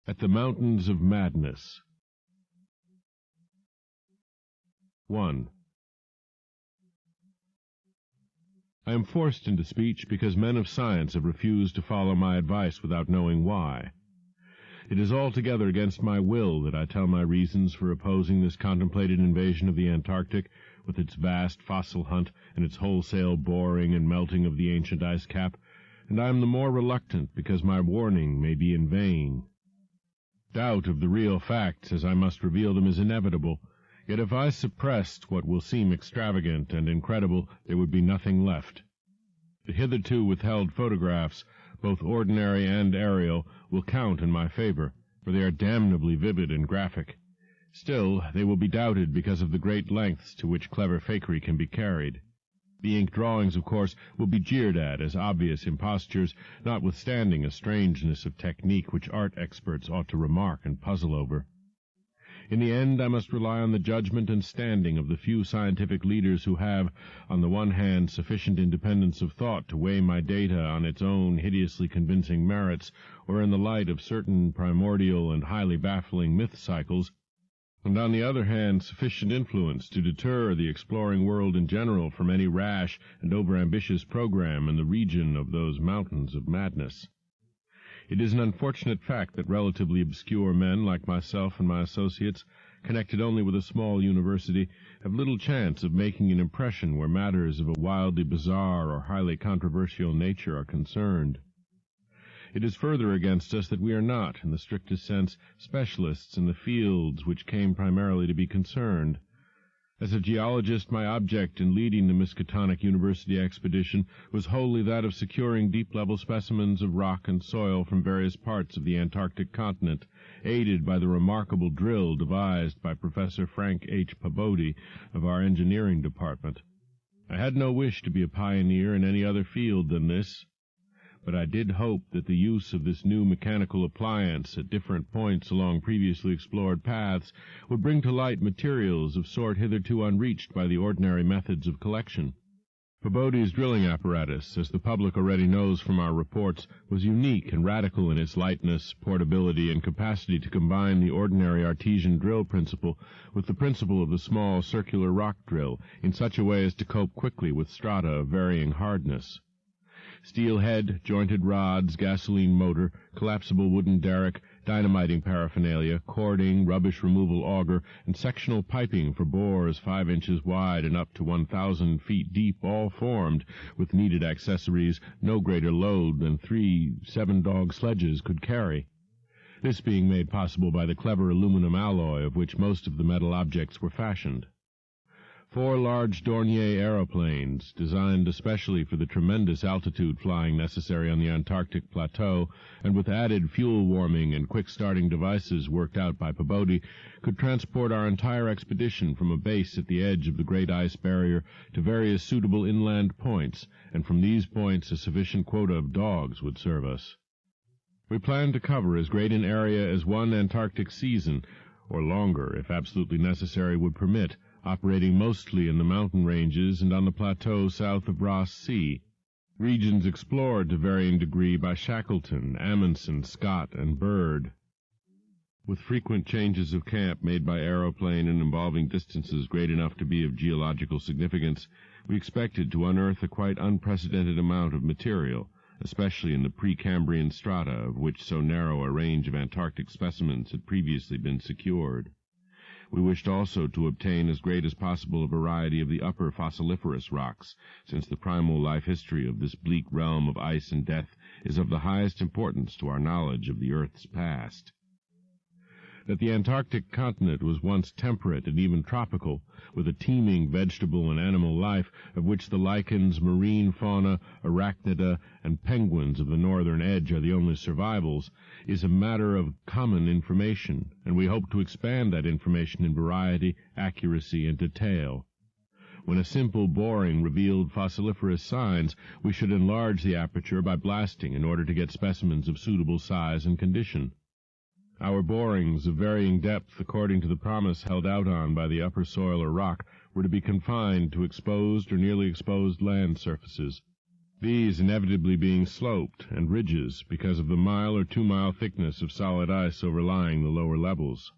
At the Mountains of Madness. 1. I am forced into speech because men of science have refused to follow my advice without knowing why. It is altogether against my will that I tell my reasons for opposing this contemplated invasion of the Antarctic, with its vast fossil hunt and its wholesale boring and melting of the ancient ice cap, and I am the more reluctant because my warning may be in vain. Doubt of the real facts, as I must reveal them, is inevitable, yet if I suppressed what will seem extravagant and incredible, there would be nothing left. The hitherto withheld photographs, both ordinary and aerial, will count in my favor, for they are damnably vivid and graphic. Still, they will be doubted because of the great lengths to which clever fakery can be carried. The ink drawings, of course, will be jeered at as obvious impostures, notwithstanding a strangeness of technique which art experts ought to remark and puzzle over. In the end, I must rely on the judgment and standing of the few scientific leaders who have, on the one hand, sufficient independence of thought to weigh my data on its own hideously convincing merits, or in the light of certain primordial and highly baffling myth cycles, and on the other hand, sufficient influence to deter the exploring world in general from any rash and over-ambitious program in the region of those mountains of madness. It is an unfortunate fact that relatively obscure men like myself and my associates, connected only with a small university, have little chance of making an impression where matters of a wildly bizarre or highly controversial nature are concerned. It is further against us that we are not, in the strictest sense, specialists in the fields which came primarily to be concerned. As a geologist, my object in leading the Miskatonic University expedition was wholly that of securing deep-level specimens of rock and soil from various parts of the Antarctic continent, aided by the remarkable drill devised by Professor Frank H. Pabodie of our engineering department. I had no wish to be a pioneer in any other field than this, but I did hope that the use of this new mechanical appliance at different points along previously explored paths would bring to light materials of sort hitherto unreached by the ordinary methods of collection. Pabodie's drilling apparatus, as the public already knows from our reports, was unique and radical in its lightness, portability, and capacity to combine the ordinary artesian drill principle with the principle of the small circular rock drill in such a way as to cope quickly with strata of varying hardness. Steel head, jointed rods, gasoline motor, collapsible wooden derrick, dynamiting paraphernalia, cording, rubbish removal auger, and sectional piping for bores 5 inches wide and up to 1,000 feet deep, all formed, with needed accessories, no greater load than 3 7-dog sledges could carry. This being made possible by the clever aluminum alloy of which most of the metal objects were fashioned. 4 large Dornier aeroplanes, designed especially for the tremendous altitude flying necessary on the Antarctic plateau, and with added fuel-warming and quick-starting devices worked out by Pabodie, could transport our entire expedition from a base at the edge of the great ice barrier to various suitable inland points, and from these points a sufficient quota of dogs would serve us. We planned to cover as great an area as one Antarctic season, or longer, if absolutely necessary, would permit, operating mostly in the mountain ranges and on the plateau south of Ross Sea, regions explored to varying degree by Shackleton, Amundsen, Scott, and Byrd. With frequent changes of camp made by aeroplane and involving distances great enough to be of geological significance, we expected to unearth a quite unprecedented amount of material, especially in the Precambrian strata, of which so narrow a range of Antarctic specimens had previously been secured. We wished also to obtain as great as possible a variety of the upper fossiliferous rocks, since the primal life history of this bleak realm of ice and death is of the highest importance to our knowledge of the Earth's past. That the Antarctic continent was once temperate and even tropical, with a teeming vegetable and animal life, of which the lichens, marine fauna, arachnida, and penguins of the northern edge are the only survivals, is a matter of common information, and we hope to expand that information in variety, accuracy, and detail. When a simple boring revealed fossiliferous signs, we should enlarge the aperture by blasting in order to get specimens of suitable size and condition. Our borings of varying depth according to the promise held out on by the upper soil or rock were to be confined to exposed or nearly exposed land surfaces. these inevitably being sloped and ridges because of the 1 or 2 mile thickness of solid ice overlying the lower levels.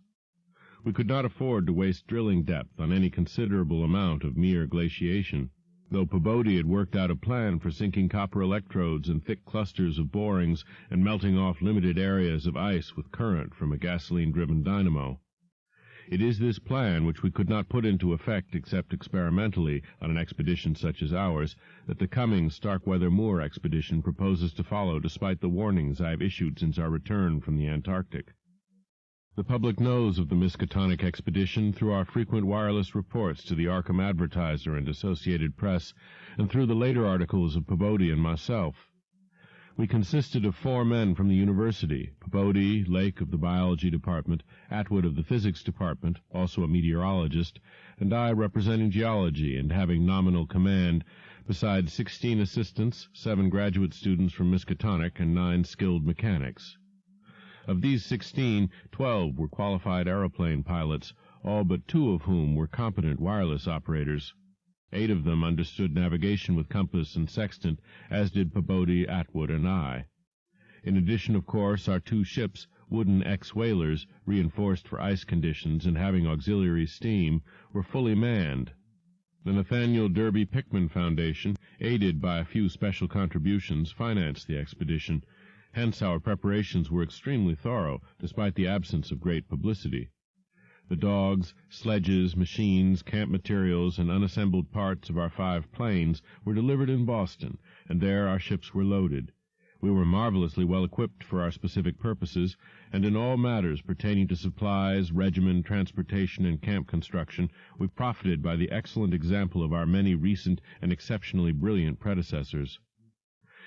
We could not afford to waste drilling depth on any considerable amount of mere glaciation, though Peabody had worked out a plan for sinking copper electrodes in thick clusters of borings and melting off limited areas of ice with current from a gasoline-driven dynamo. It is this plan, which we could not put into effect except experimentally on an expedition such as ours, that the coming Starkweather Moor expedition proposes to follow, despite the warnings I have issued since our return from the Antarctic. The public knows of the Miskatonic expedition through our frequent wireless reports to the Arkham Advertiser and Associated Press, and through the later articles of Peabody and myself. We consisted of 4 men from the university, Peabody, Lake of the biology department, Atwood of the physics department, also a meteorologist, and I representing geology and having nominal command, besides 16 assistants, 7 graduate students from Miskatonic, and 9 skilled mechanics. Of these 16, 12 were qualified aeroplane pilots, all but 2 of whom were competent wireless operators. 8 of them understood navigation with compass and sextant, as did Peabody, Atwood, and I. In addition, of course, our 2 ships, wooden ex-whalers, reinforced for ice conditions and having auxiliary steam, were fully manned. The Nathaniel Derby Pickman Foundation, aided by a few special contributions, financed the expedition. Hence our preparations were extremely thorough, despite the absence of great publicity. The dogs, sledges, machines, camp materials, and unassembled parts of our 5 planes were delivered in Boston, and there our ships were loaded. We were marvelously well equipped for our specific purposes, and in all matters pertaining to supplies, regimen, transportation, and camp construction, we profited by the excellent example of our many recent and exceptionally brilliant predecessors.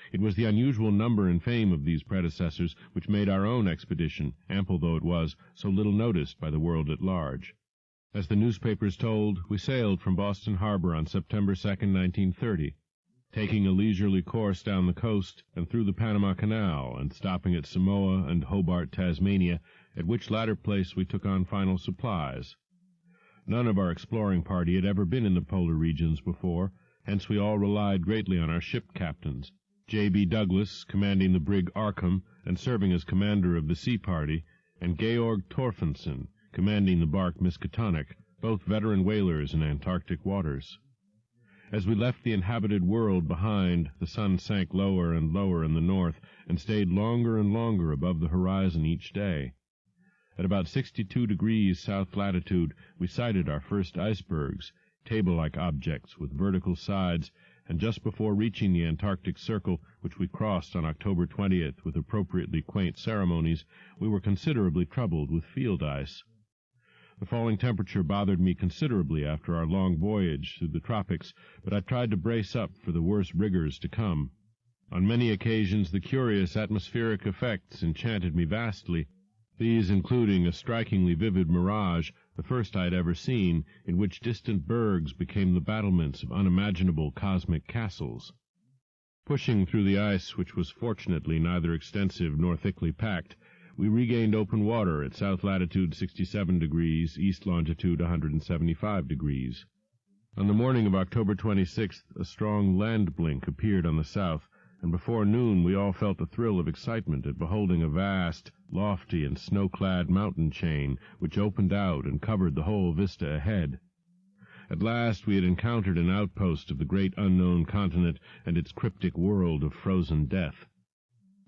It was the unusual number and fame of these predecessors which made our own expedition, ample though it was, so little noticed by the world at large. As the newspapers told, we sailed from Boston Harbor on September 2, 1930, taking a leisurely course down the coast and through the Panama Canal, and stopping at Samoa and Hobart, Tasmania, at which latter place we took on final supplies. None of our exploring party had ever been in the polar regions before, hence we all relied greatly on our ship captains. J.B. Douglas, commanding the brig Arkham and serving as commander of the sea party, and Georg Torfensen, commanding the bark Miskatonic, both veteran whalers in Antarctic waters. As we left the inhabited world behind, the sun sank lower and lower in the north, and stayed longer and longer above the horizon each day. At about 62 degrees south latitude, we sighted our first icebergs, table-like objects with vertical sides, and just before reaching the Antarctic Circle, which we crossed on October 20th with appropriately quaint ceremonies, we were considerably troubled with field ice. The falling temperature bothered me considerably after our long voyage through the tropics, but I tried to brace up for the worst rigors to come. On many occasions the curious atmospheric effects enchanted me vastly, these including a strikingly vivid mirage, the first I had ever seen, in which distant bergs became the battlements of unimaginable cosmic castles. Pushing through the ice, which was fortunately neither extensive nor thickly packed, we regained open water at south latitude 67 degrees, east longitude 175 degrees. On the morning of October 26th, a strong land blink appeared on the south, and before noon we all felt a thrill of excitement at beholding a vast, lofty, and snow-clad mountain chain which opened out and covered the whole vista ahead. At last we had encountered an outpost of the great unknown continent and its cryptic world of frozen death.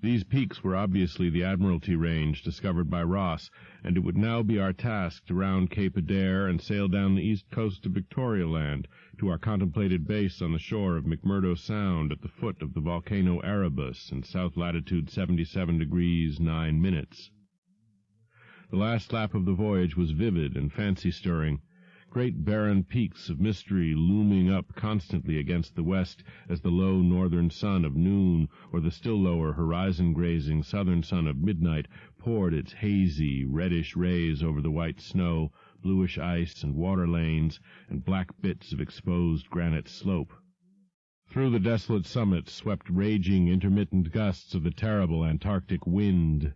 These peaks were obviously the Admiralty Range discovered by Ross, and it would now be our task to round Cape Adair and sail down the east coast of Victoria Land to our contemplated base on the shore of McMurdo Sound at the foot of the volcano Erebus in south latitude 77 degrees 9 minutes. The last lap of the voyage was vivid and fancy-stirring, great barren peaks of mystery looming up constantly against the west as the low northern sun of noon or the still lower horizon-grazing southern sun of midnight poured its hazy, reddish rays over the white snow, bluish ice and water lanes, and black bits of exposed granite slope. Through the desolate summits swept raging, intermittent gusts of the terrible Antarctic wind,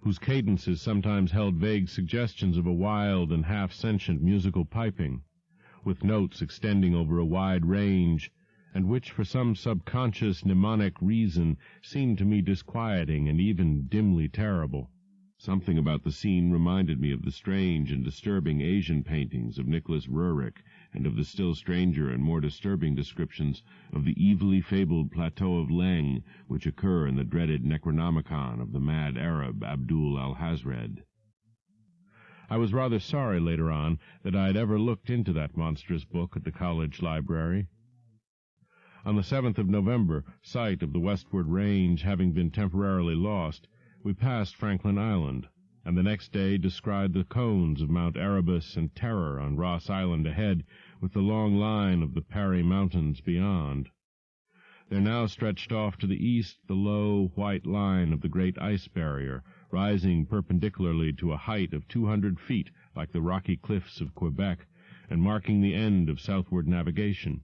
whose cadences sometimes held vague suggestions of a wild and half-sentient musical piping, with notes extending over a wide range, and which for some subconscious mnemonic reason seemed to me disquieting and even dimly terrible. Something about the scene reminded me of the strange and disturbing Asian paintings of Nicholas Roerich, and of the still stranger and more disturbing descriptions of the evilly fabled plateau of Leng, which occur in the dreaded Necronomicon of the mad Arab Abdul al-Hazred. I was rather sorry later on that I had ever looked into that monstrous book at the college library. On the 7th of November, sight of the westward range having been temporarily lost, we passed Franklin Island, and the next day descried the cones of Mount Erebus and Terror on Ross Island ahead, with the long line of the Parry Mountains beyond. There now stretched off to the east the low, white line of the great ice barrier, rising perpendicularly to a height of 200 feet like the rocky cliffs of Quebec, and marking the end of southward navigation.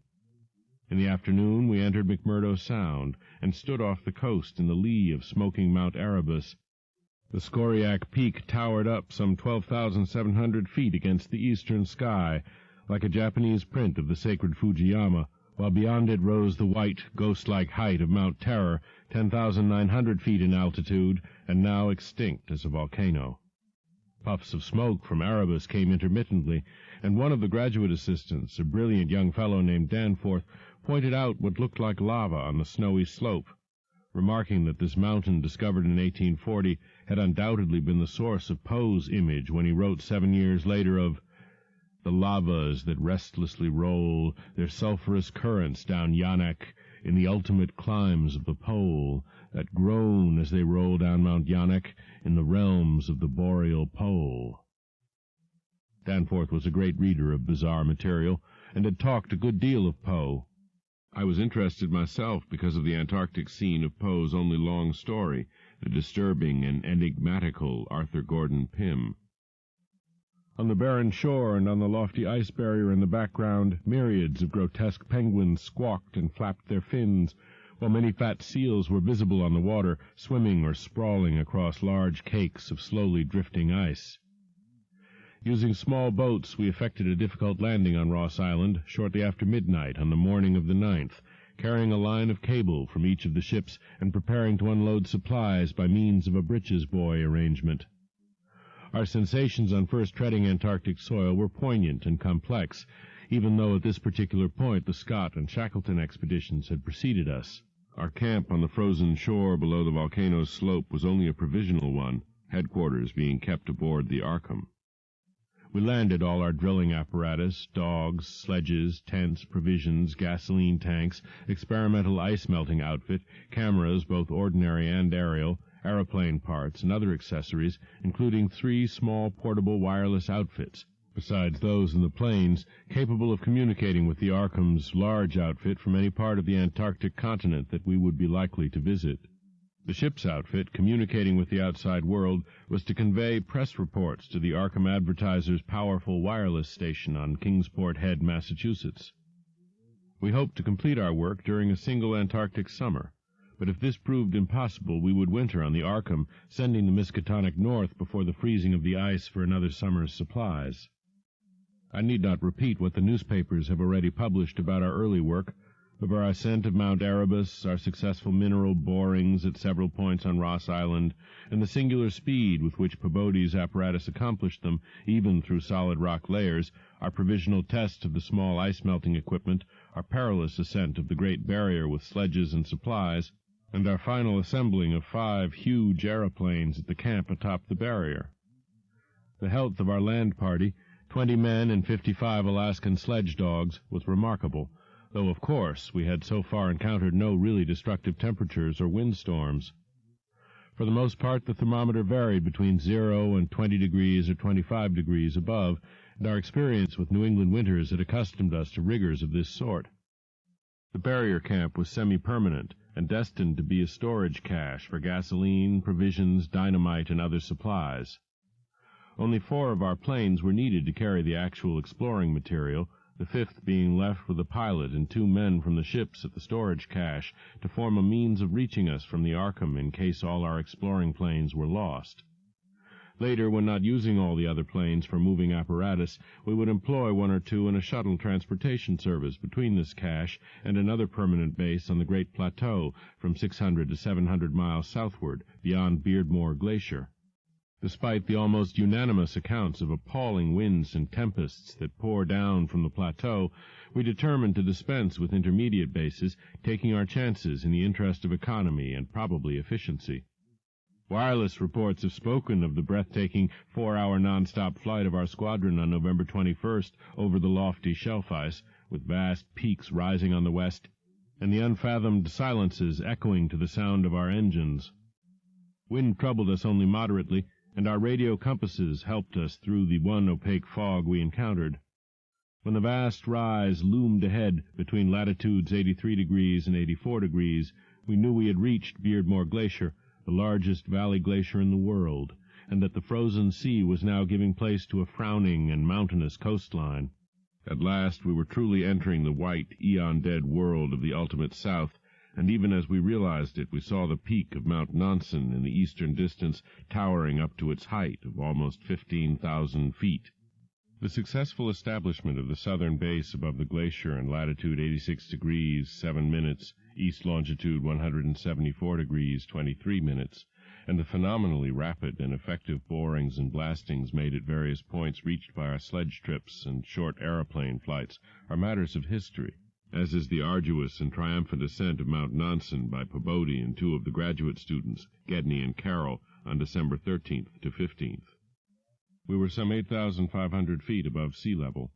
In the afternoon we entered McMurdo Sound, and stood off the coast in the lee of smoking Mount Erebus. The Skoriac Peak towered up some 12,700 feet against the eastern sky, like a Japanese print of the sacred Fujiyama, while beyond it rose the white, ghost-like height of Mount Terror, 10,900 feet in altitude, and now extinct as a volcano. Puffs of smoke from Erebus came intermittently, and one of the graduate assistants, a brilliant young fellow named Danforth, pointed out what looked like lava on the snowy slope, remarking that this mountain, discovered in 1840, had undoubtedly been the source of Poe's image when he wrote 7 years later of the lavas that restlessly roll their sulphurous currents down Yanak in the ultimate climes of the pole, that groan as they roll down Mount Yanak in the realms of the boreal pole. Danforth was a great reader of bizarre material, and had talked a good deal of Poe. I was interested myself because of the Antarctic scene of Poe's only long story, the disturbing and enigmatical Arthur Gordon Pym. On the barren shore and on the lofty ice barrier in the background, myriads of grotesque penguins squawked and flapped their fins, while many fat seals were visible on the water, swimming or sprawling across large cakes of slowly drifting ice. Using small boats, we effected a difficult landing on Ross Island shortly after midnight on the morning of the 9th, carrying a line of cable from each of the ships and preparing to unload supplies by means of a breeches buoy arrangement. Our sensations on first treading Antarctic soil were poignant and complex, even though at this particular point the Scott and Shackleton expeditions had preceded us. Our camp on the frozen shore below the volcano's slope was only a provisional one, headquarters being kept aboard the Arkham. We landed all our drilling apparatus, dogs, sledges, tents, provisions, gasoline tanks, experimental ice-melting outfit, cameras, both ordinary and aerial, aeroplane parts, and other accessories, including 3 small portable wireless outfits, besides those in the planes, capable of communicating with the Arkham's large outfit from any part of the Antarctic continent that we would be likely to visit. The ship's outfit, communicating with the outside world, was to convey press reports to the Arkham Advertiser's powerful wireless station on Kingsport Head, Massachusetts. We hoped to complete our work during a single Antarctic summer, but if this proved impossible, we would winter on the Arkham, sending the Miskatonic north before the freezing of the ice for another summer's supplies. I need not repeat what the newspapers have already published about our early work, of our ascent of Mount Erebus, our successful mineral borings at several points on Ross Island, and the singular speed with which Peabody's apparatus accomplished them, even through solid rock layers, our provisional tests of the small ice-melting equipment, our perilous ascent of the Great Barrier with sledges and supplies, and our final assembling of 5 huge aeroplanes at the camp atop the barrier. The health of our land party, 20 men and 55 Alaskan sledge dogs, was remarkable, though, of course, we had so far encountered no really destructive temperatures or windstorms. For the most part, the thermometer varied between 0 and 20 degrees or 25 degrees above, and our experience with New England winters had accustomed us to rigors of this sort. The barrier camp was semi-permanent and destined to be a storage cache for gasoline, provisions, dynamite, and other supplies. Only 4 of our planes were needed to carry the actual exploring material, the 5th being left with a pilot and 2 men from the ships at the storage cache to form a means of reaching us from the Arkham in case all our exploring planes were lost. Later, when not using all the other planes for moving apparatus, we would employ one or two in a shuttle transportation service between this cache and another permanent base on the Great Plateau from 600 to 700 miles southward, beyond Beardmore Glacier. Despite the almost unanimous accounts of appalling winds and tempests that pour down from the plateau, we determined to dispense with intermediate bases, taking our chances in the interest of economy and probably efficiency. Wireless reports have spoken of the breathtaking 4-hour non-stop flight of our squadron on November 21st over the lofty shelf ice, with vast peaks rising on the west, and the unfathomed silences echoing to the sound of our engines. Wind troubled us only moderately, and our radio compasses helped us through the one opaque fog we encountered. When the vast rise loomed ahead between latitudes 83 degrees and 84 degrees, we knew we had reached Beardmore Glacier, the largest valley glacier in the world, and that the frozen sea was now giving place to a frowning and mountainous coastline. At last we were truly entering the white, eon-dead world of the ultimate south, and even as we realized it, we saw the peak of Mount Nansen in the eastern distance towering up to its height of almost 15,000 feet. The successful establishment of the southern base above the glacier in latitude 86 degrees 7 minutes, east longitude 174 degrees 23 minutes, and the phenomenally rapid and effective borings and blastings made at various points reached by our sledge trips and short aeroplane flights are matters of history, as is the arduous and triumphant ascent of Mount Nansen by Pobodi and two of the graduate students, Gedney and Carroll, on December 13th to 15th. We were some 8,500 feet above sea level,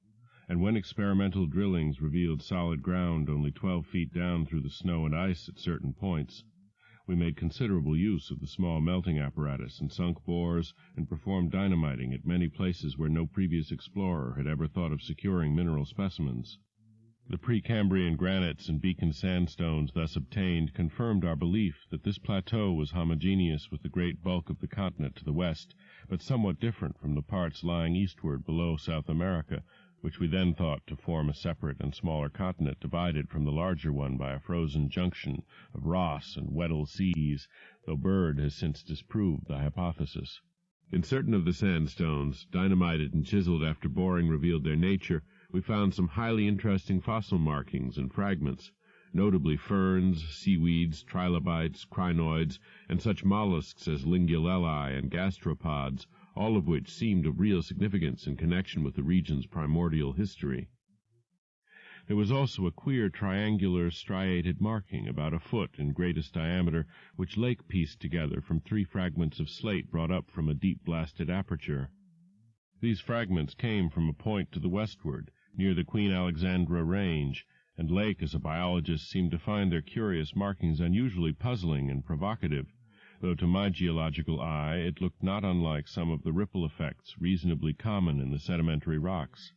and when experimental drillings revealed solid ground only 12 feet down through the snow and ice at certain points, we made considerable use of the small melting apparatus and sunk bores and performed dynamiting at many places where no previous explorer had ever thought of securing mineral specimens. The Precambrian granites and beacon sandstones thus obtained confirmed our belief that this plateau was homogeneous with the great bulk of the continent to the west, but somewhat different from the parts lying eastward below South America, which we then thought to form a separate and smaller continent divided from the larger one by a frozen junction of Ross and Weddell seas, though Bird has since disproved the hypothesis. In certain of the sandstones, dynamited and chiseled after boring revealed their nature, we found some highly interesting fossil markings and fragments, notably ferns, seaweeds, trilobites, crinoids, and such mollusks as Lingulelli and gastropods, all of which seemed of real significance in connection with the region's primordial history. There was also a queer triangular striated marking, about a foot in greatest diameter, which Lake pieced together from 3 fragments of slate brought up from a deep-blasted aperture. These fragments came from a point to the westward, near the Queen Alexandra Range, and Lake, as a biologist, seemed to find their curious markings unusually puzzling and provocative, though to my geological eye it looked not unlike some of the ripple effects reasonably common in the sedimentary rocks.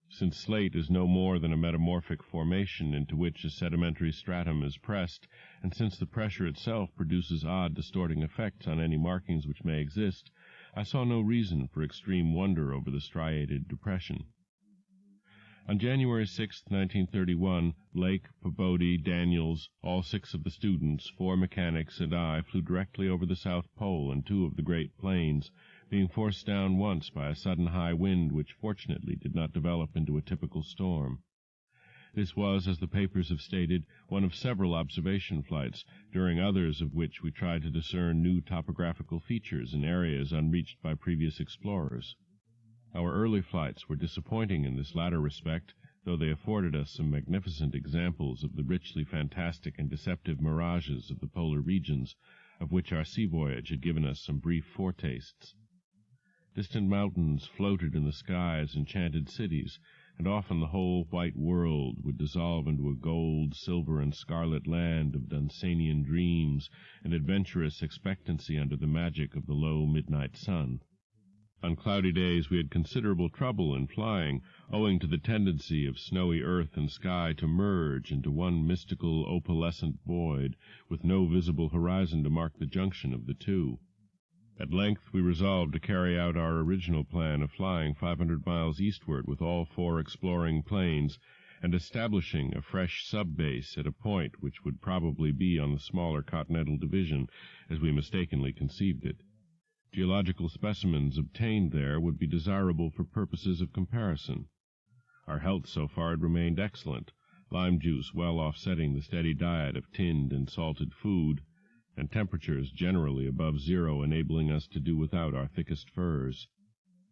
Since slate is no more than a metamorphic formation into which a sedimentary stratum is pressed, and since the pressure itself produces odd distorting effects on any markings which may exist, I saw no reason for extreme wonder over the striated depression. On January 6, 1931, Lake, Pobodi, Daniels, all 6 of the students, 4 mechanics, and I flew directly over the South Pole and 2 of the Great Plains, being forced down once by a sudden high wind which fortunately did not develop into a typical storm. This was, as the papers have stated, one of several observation flights, during others of which we tried to discern new topographical features in areas unreached by previous explorers. Our early flights were disappointing in this latter respect, though they afforded us some magnificent examples of the richly fantastic and deceptive mirages of the polar regions, of which our sea voyage had given us some brief foretastes. Distant mountains floated in the sky as enchanted cities, and often the whole white world would dissolve into a gold, silver, and scarlet land of Dunsanian dreams and adventurous expectancy under the magic of the low midnight sun. On cloudy days we had considerable trouble in flying, owing to the tendency of snowy earth and sky to merge into one mystical opalescent void, with no visible horizon to mark the junction of the two. At length we resolved to carry out our original plan of flying 500 miles eastward with all 4 exploring planes, and establishing a fresh sub-base at a point which would probably be on the smaller continental division, as we mistakenly conceived it. Geological specimens obtained there would be desirable for purposes of comparison. Our health so far had remained excellent, lime juice well offsetting the steady diet of tinned and salted food, and temperatures generally above zero enabling us to do without our thickest furs.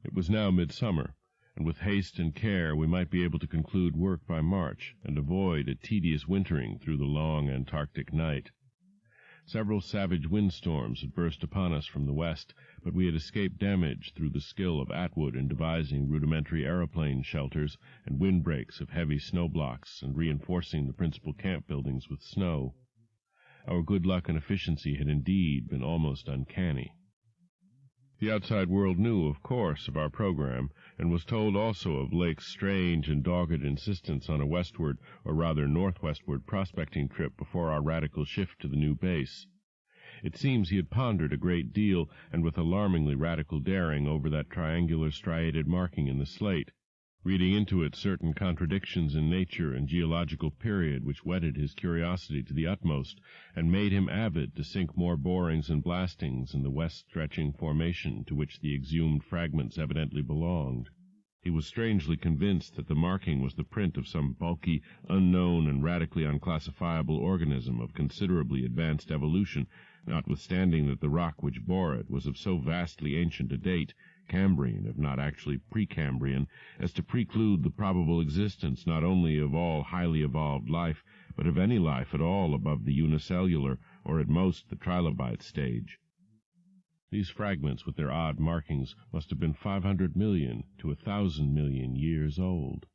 It was now midsummer, and with haste and care we might be able to conclude work by March and avoid a tedious wintering through the long Antarctic night. Several savage windstorms had burst upon us from the west, but we had escaped damage through the skill of Atwood in devising rudimentary aeroplane shelters and windbreaks of heavy snow blocks and reinforcing the principal camp buildings with snow. Our good luck and efficiency had indeed been almost uncanny. The outside world knew, of course, of our program, and was told also of Lake's strange and dogged insistence on a westward, or rather northwestward, prospecting trip before our radical shift to the new base. It seems he had pondered a great deal, and with alarmingly radical daring, over that triangular striated marking in the slate, reading into it certain contradictions in nature and geological period which whetted his curiosity to the utmost, and made him avid to sink more borings and blastings in the west-stretching formation to which the exhumed fragments evidently belonged. He was strangely convinced that the marking was the print of some bulky, unknown, and radically unclassifiable organism of considerably advanced evolution, notwithstanding that the rock which bore it was of so vastly ancient a date, Cambrian, if not actually Precambrian, as to preclude the probable existence not only of all highly evolved life, but of any life at all above the unicellular, or at most the trilobite stage. These fragments, with their odd markings, must have been 500 million to 1,000 million years old.